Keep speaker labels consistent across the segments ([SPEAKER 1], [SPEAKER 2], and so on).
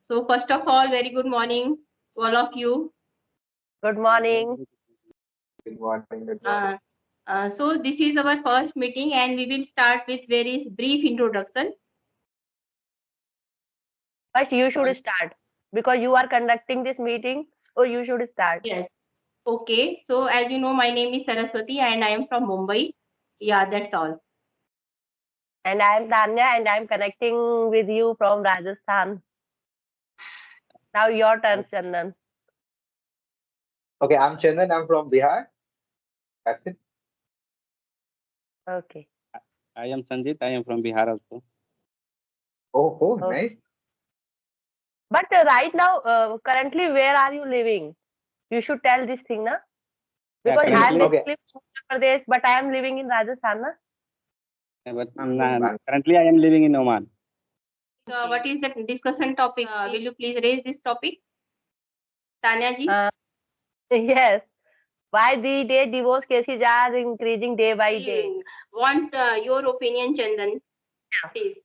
[SPEAKER 1] So first of all, very good morning to all of you.
[SPEAKER 2] Good morning.
[SPEAKER 3] Good morning. Good morning.
[SPEAKER 1] So this is our first meeting, and we will start with very brief introduction.
[SPEAKER 2] But you should start because you are conducting this meeting, so you should start.
[SPEAKER 1] Yes. Okay. So as you know, my name is Saraswati, and I am from Mumbai. Yeah, that's all.
[SPEAKER 2] And I am Tanya, and I am connecting with you from Rajasthan. Now your turn, Chandan.
[SPEAKER 3] Okay, I'm Chandan. I'm from Bihar. That's it.
[SPEAKER 2] Okay.
[SPEAKER 4] I am Sanjit. I am from Bihar also.
[SPEAKER 3] Oh,
[SPEAKER 2] Okay.
[SPEAKER 3] nice.
[SPEAKER 2] But right now, currently, where are you living? You should tell this thing, na?
[SPEAKER 4] Yeah,
[SPEAKER 2] Because I am
[SPEAKER 4] currently,
[SPEAKER 3] Okay.
[SPEAKER 2] basically from Uttar Pradesh, but I am living in Rajasthan, na?
[SPEAKER 4] but
[SPEAKER 3] I'm
[SPEAKER 4] currently I am living in Oman.
[SPEAKER 1] What is the discussion topic? Will you please raise this topic, Tanya ji?
[SPEAKER 2] Yes. Why the day divorce cases are increasing day by day?
[SPEAKER 1] Want your opinion, Chandan? Please.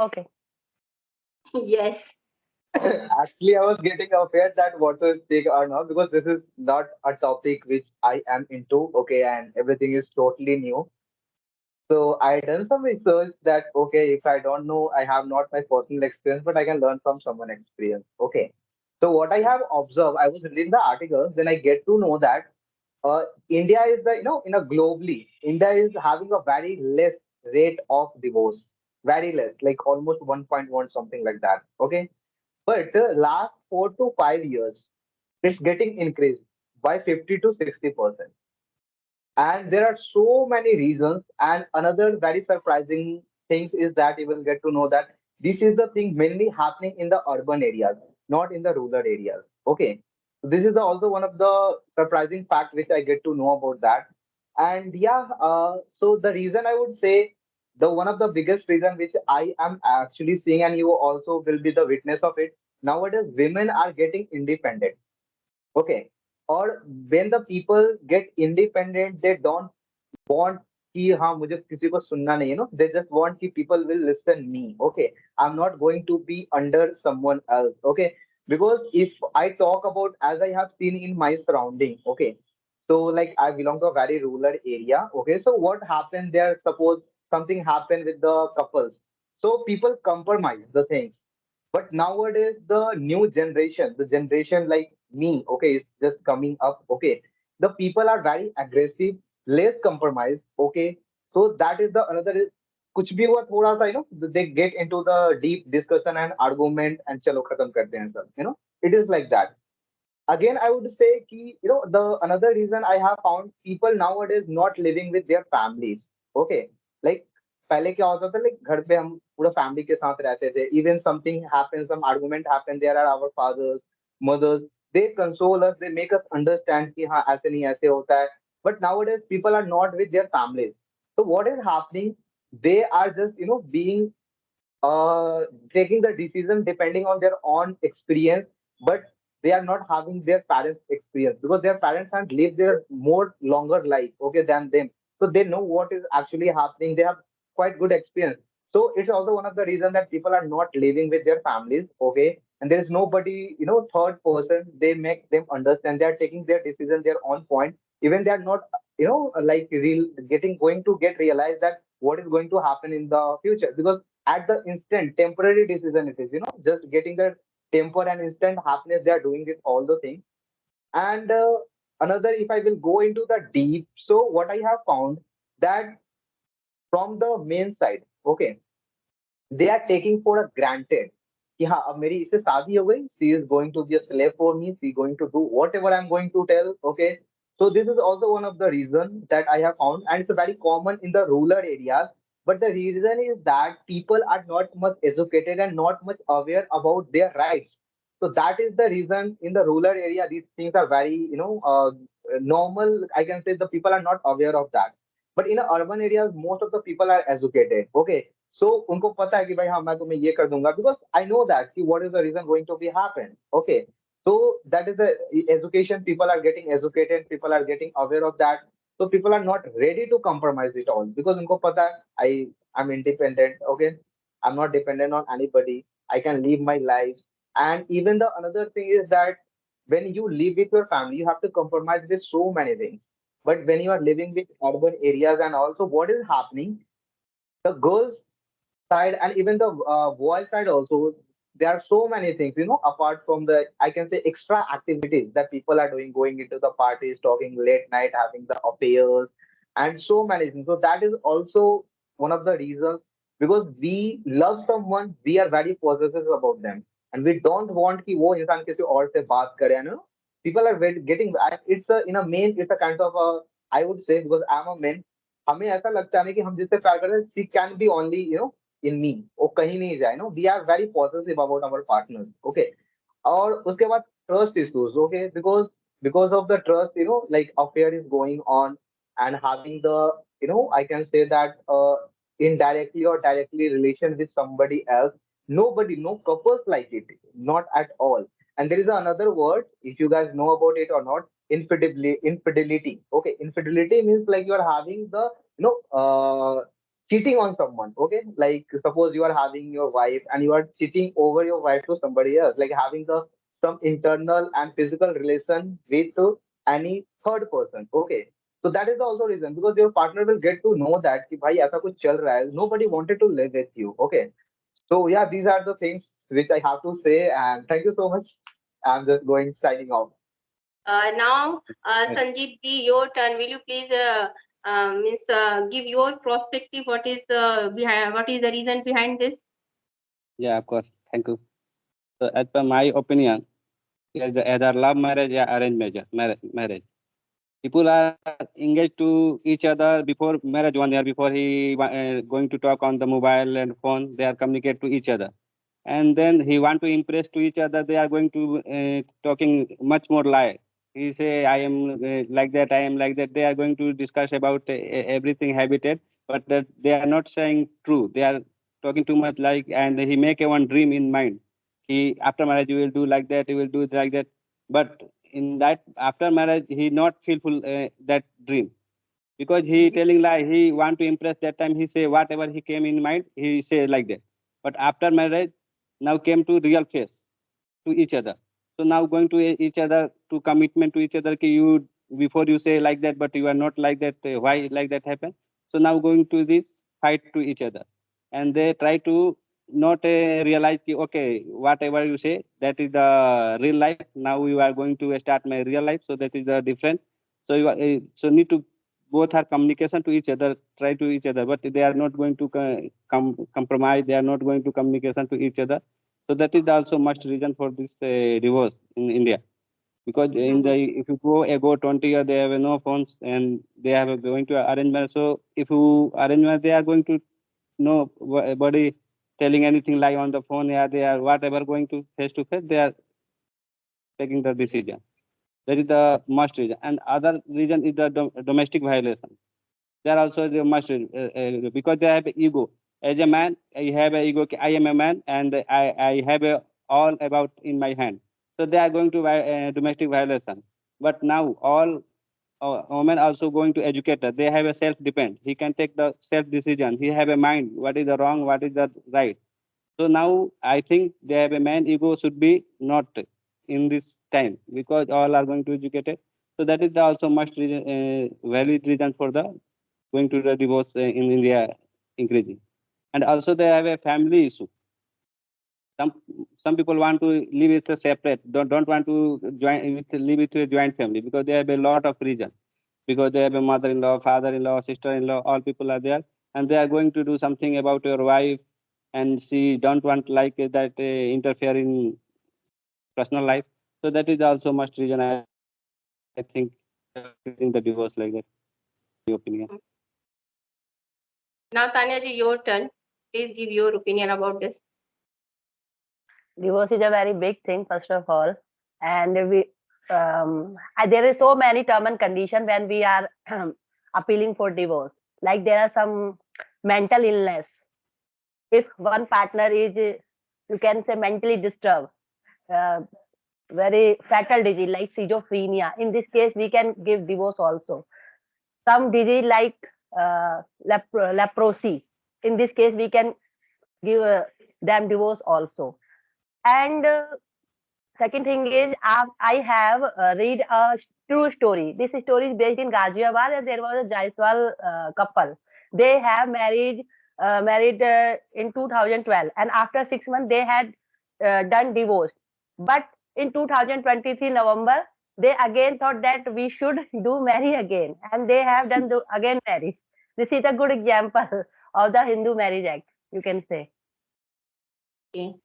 [SPEAKER 2] Okay.
[SPEAKER 1] Yes.
[SPEAKER 3] Actually, I was getting afraid that what to speak or not because this is not a topic which I am into. Okay, and everything is totally new. So I done some research that okay, if I don't know, I have not my personal experience, but I can learn from someone experience. Okay. So what I have observed, I was reading the article, then I get to know that India is the in a globally, India is having a very less rate of divorce, very less, like almost 1.1 something like that. Okay, but last 4 to 5 years, it's getting increased by 50 to 60%. And there are so many reasons. And another very surprising things is that you will get to know that this is the thing mainly happening in the urban areas, not in the rural areas. Okay. So this is also one of the surprising fact which I get to know about that. And yeah, so the reason I would say the one of the biggest reason which I am actually seeing, and you also will be the witness of it, nowadays women are getting independent. Okay. Or when the people get independent, they don't want कि हाँ मुझे किसी को सुनना नहीं है no, they just want कि people will listen me. Okay, I'm not going to be under someone else. Okay, because if I talk about as I have seen in my surrounding. Okay, so like I belong to a very rural area. Okay, so what happened there, suppose something happened with the couples, so people compromise the things. But nowadays the new generation, the generation like me, okay, is just coming up. Okay, the people are very aggressive, less compromise. Okay, so that is the another कुछ भी हुआ थोड़ा सा they get into the deep discussion and argument and चलो खत्म करते हैं सब it is like that. Again I would say कि the another reason I have found people nowadays not living with their families. Okay, like पहले क्या होता था, like घर पे हम पूरा फैमिली के साथ रहते थे, even something happens, some argument happen, there are our fathers, mothers, they console us, they make us understand कि हाँ ऐसे नहीं ऐसे होता है. But nowadays people are not with their families. So what is happening, they are just being uh, taking the decision depending on their own experience, but they are not having their parents' experience because their parents have lived their more longer life, okay, than them. So they know what is actually happening. They have quite good experience. So it's also one of the reasons that people are not living with their families, okay, and there is nobody, third person. They make them understand. They are taking their decision, their own point. Even they are not, like real getting going to get realized that what is going to happen in the future because at the instant temporary decision it is just getting the temper and instant happiness, they are doing this all the thing. And another, if I will go into the deep, so what I have found that from the main side, okay, they are taking for a granted कि हाँ अब मेरी इससे शादी हो गई, she is going to be a slave for me, she going to do whatever I'm going to tell. Okay, so this is also one of the reason that I have found, and it's very common in the rural areas. But the reason is that people are not much educated and not much aware about their rights. So that is the reason in the rural area these things are very normal. I can say the people are not aware of that. But in the urban areas most of the people are educated. Okay, so उनको पता है कि भाई हाँ मैं तुम्हें ये कर दूंगा because I know that कि what is the reason going to be happen. Okay, so that is the education, people are getting educated, people are getting aware of that. So people are not ready to compromise it all because उनको पता है I'm independent. Okay, I'm not dependent on anybody. I can live my life. And even the another thing is that when you live with your family, you have to compromise with so many things. But when you are living with urban areas and also what is happening, the girls side and even the boy side also, there are so many things, apart from the, I can say, extra activities that people are doing, going into the parties, talking late night, having the affairs, and so many things. So that is also one of the reasons, because we love someone, we are very possessive about them, and we don't want कि वो इंसान किसी और से बात करे, people are getting, it's a in a main, it's a kind of a, I would say, because I'm a man, हमें ऐसा लगता है ना कि हम जिससे प्यार करते हैं, she can be only, in me, वो कहीं नहीं जाए, we are very possessive about our partners, okay. और उसके बाद trust issues, okay, because of the trust, like affair is going on, and having the, I can say that indirectly or directly relation with somebody else, nobody, no couples like it, not at all. And there is another word, if you guys know about it or not, infidelity. Okay, infidelity means like you are having the, cheating on someone, okay. Like suppose you are having your wife and you are cheating over your wife to somebody else, like having the some internal and physical relation with any third person, okay. So that is also reason, because your partner will get to know that कि भाई ऐसा कुछ चल रहा है, nobody wanted to live with you, okay. So yeah, these are the things which I have to say, and thank you so much. I'm just going signing off.
[SPEAKER 1] Now, Sanjeev ji, your turn. Will you please give your perspective? What is behind? What is the reason behind this?
[SPEAKER 4] Yeah, of course. Thank you. So, as per my opinion, either love marriage or arranged marriage. People are engaged to each other before marriage 1 year before going to talk on the mobile and phone. They are communicate to each other, and then he want to impress to each other. They are going to talking much more lie. He say I am like that, I am like that. They are going to discuss about everything habitat, but that they are not saying true. They are talking too much like, and he make a one dream in mind. He after marriage you will do like that, you will do like that, but in that after marriage he not fulfill that dream, because he telling lie. He want to impress. That time he say whatever he came in mind, he say like that. But after marriage, now came to real face to each other. So now going to each other to commitment to each other. Ki you before you say like that, but you are not like that. Why like that happen? So now going to this fight to each other, and they try to not realize ki, okay, whatever you say, that is the real life. Now you are going to start my real life, so that is the different. So you are, so need to both are communication to each other, try to each other, but they are not going to compromise. They are not going to communication to each other. So that is also much reason for this divorce in India. Because in the if you go ago 20 years, they have no phones and they have going to arrange marriage. So if you arrange marriage, they are going to no body telling anything like on the phone. Yeah, they are whatever going to face. They are taking the decision. That is the must reason. And other reason is the domestic violation. They are also the must because they have ego. As a man, I have a ego. I am a man, and I have a, all about in my hand. So they are going to domestic violation. But now all women also going to educate her. They have a self depend. He can take the self decision. He have a mind. What is the wrong? What is the right? So now I think they have a man ego should be not in this time, because all are going to educate it. So that is the also must reason, valid reason for the going to the divorce in India increasing. And also they have a family issue. Some some people want to live with a separate, don't want to live with a joint family, because they have a lot of reason. Because they have a mother-in-law, father-in-law, sister-in-law, all people are there, and they are going to do something about your wife, and she don't want like that interfere in personal life. So that is also must reason. I think in the divorce like that. My opinion.
[SPEAKER 1] Now, Tanya ji, your turn. Please give your opinion about this.
[SPEAKER 2] Divorce is a very big thing, first of all, and there is so many term and condition when we are appealing for divorce. Like there are some mental illness. If one partner is, you can say, mentally disturbed, uh, very fatal disease like schizophrenia. In this case, we can give divorce also. Some disease like leprosy. In this case, we can give them divorce also. And second thing is, I have read a true story. This story is based in Ghaziabad, and there was a Jaiswal couple. They have married in 2012, and after 6 months they had done divorce. But in 2023 November, they again thought that we should do marry again, and they have done again marry. This is a good example of the Hindu Marriage Act, you can say.
[SPEAKER 1] Okay.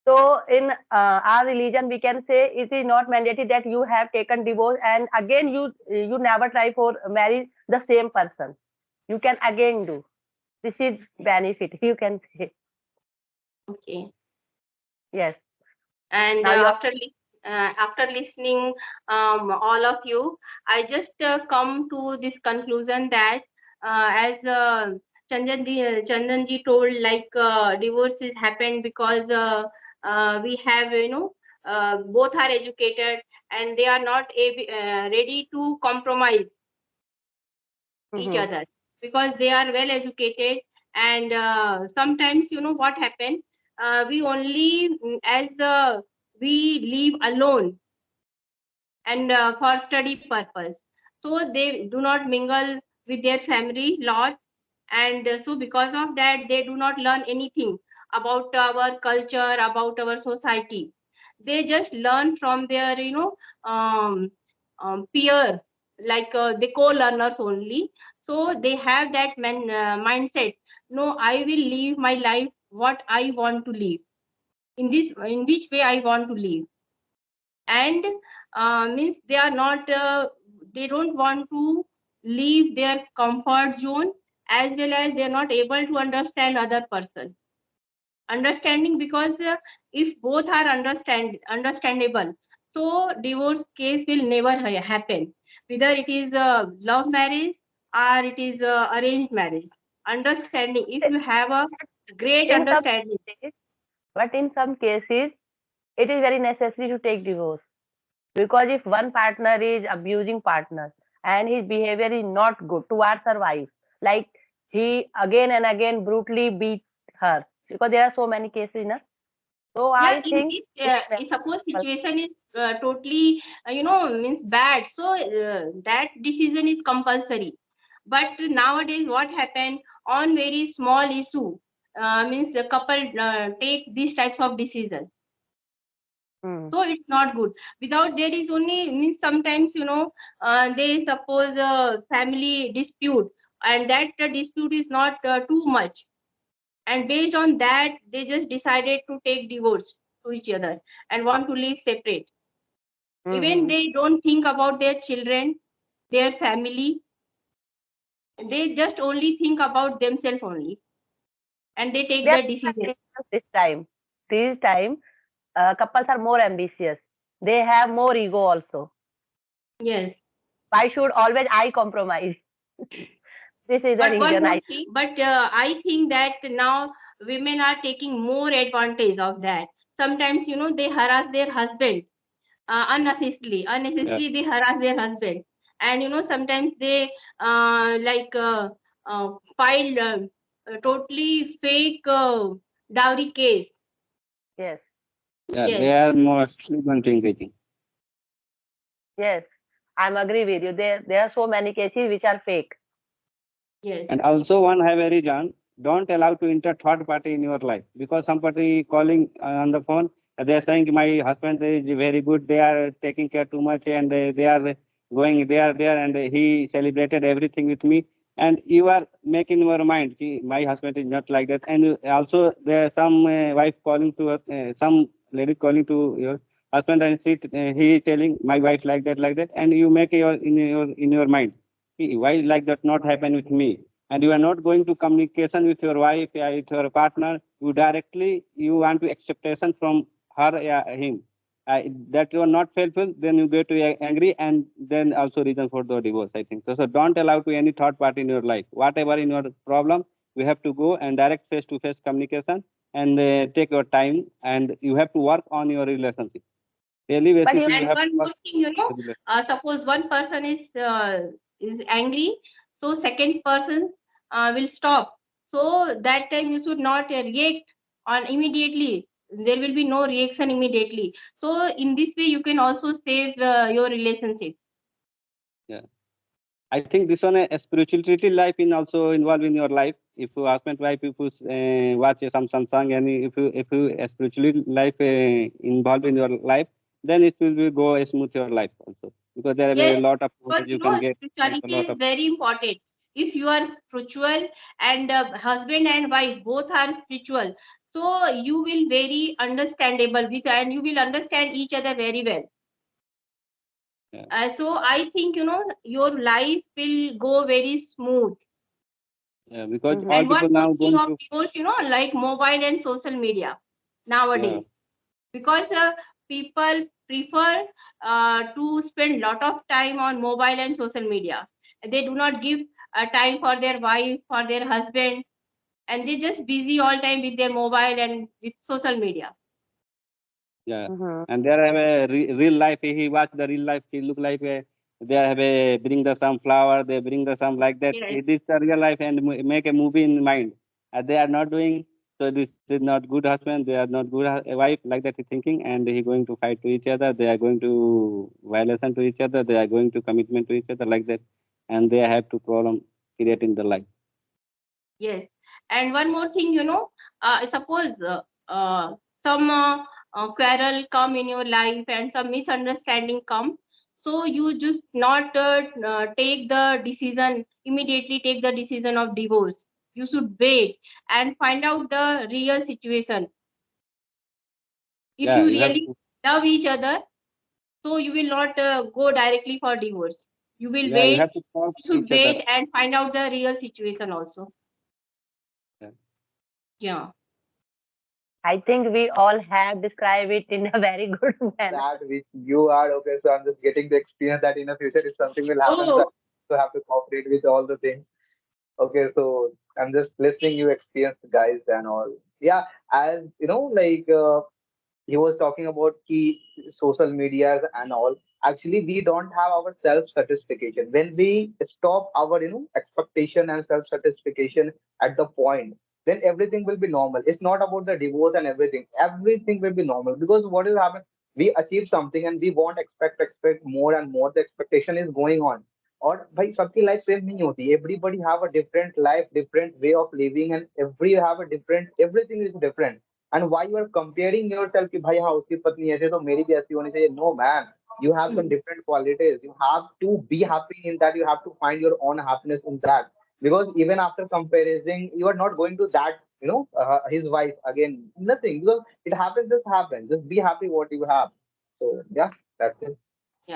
[SPEAKER 2] So in our religion, we can say it is not mandatory that you have taken divorce and again you never try for marry the same person. You can again do. This is benefit. You can say
[SPEAKER 1] Okay.
[SPEAKER 2] yes.
[SPEAKER 1] And
[SPEAKER 2] Now your
[SPEAKER 1] after listening all of you, I just come to this conclusion that as Chandanji told, like divorces happen because we have, both are educated and they are not ready to compromise each
[SPEAKER 2] hmm
[SPEAKER 1] other because they are well educated. And sometimes, what happen, we only as we live alone and for study purpose, so they do not mingle with their family lot. And so because of that they do not learn anything about our culture, about our society. They just learn from their peer, like they co-learners only. So they have that mindset, no, I will live my life what I want to live, in which way I want to live. And means they are not they don't want to leave their comfort zone, as well as they are not able to understand other person understanding, because if both are understandable, so divorce case will never happen, whether it is love marriage or it is arranged marriage. Understanding, if you have a great
[SPEAKER 2] in some
[SPEAKER 1] understanding.
[SPEAKER 2] cases, but in some cases, it is very necessary to take divorce because if one partner is abusing partner and his behavior is not good towards her wife, like he again and again brutally beat her because there are so many cases, na? So
[SPEAKER 1] Yeah,
[SPEAKER 2] I
[SPEAKER 1] in
[SPEAKER 2] think
[SPEAKER 1] this
[SPEAKER 2] it is
[SPEAKER 1] suppose
[SPEAKER 2] necessary.
[SPEAKER 1] situation is totally means bad, so that decision is compulsory. But nowadays what happened, on very small issue, means the couple take these types of decision.
[SPEAKER 2] Hmm.
[SPEAKER 1] So it's not good. Without, there is only means sometimes, they suppose a family dispute, and that dispute is not too much, and based on that they just decided to take divorce to each other and want to live separate. Even
[SPEAKER 2] Mm-hmm.
[SPEAKER 1] they don't think about their children, their family. They just only think about themselves only, and they
[SPEAKER 2] They
[SPEAKER 1] take
[SPEAKER 2] are
[SPEAKER 1] the
[SPEAKER 2] more
[SPEAKER 1] decision.
[SPEAKER 2] ambitious this time. This time, couples are more ambitious. They have more ego also.
[SPEAKER 1] Yes.
[SPEAKER 2] Why should always I compromise? This is the
[SPEAKER 1] But one
[SPEAKER 2] reason
[SPEAKER 1] more
[SPEAKER 2] I.
[SPEAKER 1] thing, but I think that now women are taking more advantage of that. Sometimes, they harass their husband unnecessarily.
[SPEAKER 4] Yeah,
[SPEAKER 1] Unnecessarily, they harass their husband, and sometimes they like file totally fake dowry case.
[SPEAKER 2] Yes,
[SPEAKER 4] yeah,
[SPEAKER 1] Yes,
[SPEAKER 4] they are mostly engaging.
[SPEAKER 2] yes, I'm agree with you. There are so many cases which are fake.
[SPEAKER 1] yes,
[SPEAKER 4] And also one have a reason, don't allow to enter third party in your life because somebody calling on the phone, they are saying my husband is very good, they are taking care too much and they are going, they are there and he celebrated everything with me. And you are making your mind, "Ki, my husband is not like that." And also there are some wife calling to some lady calling to your husband and he is telling my wife like that. And you make your in your mind, "Ki, why like that not happen with me?" And you are not going to communication with your wife, with your partner, you directly you want to expectation from her, him. That you are not faithful, then you get to angry, and then also reason for the divorce, I think. So don't allow to any third party in your life. Whatever in your problem, you have to go and direct face to face communication and take your time, and you have to work on your relationship. Daily
[SPEAKER 2] But
[SPEAKER 4] basis,
[SPEAKER 2] you
[SPEAKER 4] you
[SPEAKER 1] and
[SPEAKER 4] have to
[SPEAKER 1] one
[SPEAKER 4] work
[SPEAKER 1] more thing,
[SPEAKER 4] on the relationship.
[SPEAKER 1] suppose one person is angry, so second person will stop. So that time you should not react on immediately. there will be no reaction immediately. So in this way you can also save your relationship.
[SPEAKER 4] Yeah. I think this one a spirituality life in also involved in your life. If you husband wife, if you watch some song, and if you a spirituality life involved in your life, then it will be go smooth your life also, because there are a
[SPEAKER 1] Yes,
[SPEAKER 4] lot of
[SPEAKER 1] because
[SPEAKER 4] knowledge you can get from a
[SPEAKER 1] spirituality
[SPEAKER 4] lot
[SPEAKER 1] is
[SPEAKER 4] of.
[SPEAKER 1] very important. If you are spiritual and husband and wife both are spiritual, so you will very understandable with, and you will understand each other very well.
[SPEAKER 4] Yeah,
[SPEAKER 1] So I think your life will go very smooth.
[SPEAKER 4] yeah, because
[SPEAKER 2] Mm-hmm.
[SPEAKER 4] all
[SPEAKER 1] And one
[SPEAKER 4] people
[SPEAKER 1] more
[SPEAKER 4] now
[SPEAKER 1] thing
[SPEAKER 4] going
[SPEAKER 1] of
[SPEAKER 4] to.
[SPEAKER 1] divorce, like mobile and social media
[SPEAKER 4] Yeah,
[SPEAKER 1] nowadays, because people prefer to spend lot of time on mobile and social media. They do not give time for their wife, for their husband, and they just busy all time with their mobile and with social media.
[SPEAKER 4] yeah.
[SPEAKER 2] Mm-hmm.
[SPEAKER 4] And there have a real life. He watch the real life. He look like a, they have a bring the some flower. They bring the some like that.
[SPEAKER 1] Yes,
[SPEAKER 4] It is the real life and make a movie in mind. They are not doing. So this is not good husband. They are not good wife like that. He thinking, and he going to fight to each other. They are going to violation to each other. They are going to commitment to each other like that, and they have to problem create in the life.
[SPEAKER 1] yes. And one more thing, suppose some quarrel come in your life and some misunderstanding come, so you just not take the decision immediately, take the decision of divorce. You should wait and find out the real situation. If
[SPEAKER 4] Yeah,
[SPEAKER 1] you
[SPEAKER 4] you have
[SPEAKER 1] really
[SPEAKER 4] to.
[SPEAKER 1] love each other, so you will not go directly for divorce. You will
[SPEAKER 4] Yeah, you
[SPEAKER 1] wait.
[SPEAKER 4] have to talk
[SPEAKER 1] You
[SPEAKER 4] to
[SPEAKER 1] should
[SPEAKER 4] each other.
[SPEAKER 1] wait and find out the real situation also.
[SPEAKER 4] Yeah,
[SPEAKER 1] Yeah.
[SPEAKER 2] I think we all have described it in a very good manner.
[SPEAKER 3] That which you are okay. So I'm just getting the experience that in the future, if something will happen, so
[SPEAKER 1] Oh,
[SPEAKER 3] I have to cooperate with all the things. Okay, so I'm just listening you experience guys and all. Yeah, as you know, he was talking about key social medias and all. Actually, we don't have our self satisfaction when we stop our expectation and self satisfaction at the point, then everything will be normal. It's not about the divorce and everything will be normal, because what will happen, we achieve something and we won't expect more and more. The expectation is going on, और भाई सबकी life same नहीं होती. Everybody have a different life, different way of living, and every have a different, everything is different. And why you are comparing yourself कि भाई हाँ उसकी पत्नी ऐसे तो मेरी भी ऐसी होनी चाहिए? No man, you have some
[SPEAKER 1] hmm.
[SPEAKER 3] different qualities. You have to be happy in that. You have to find your own happiness in that, because even after comparing, you are not going to that, his wife again, nothing, because it happens, just happens. Just be happy what you have. So yeah, that's it.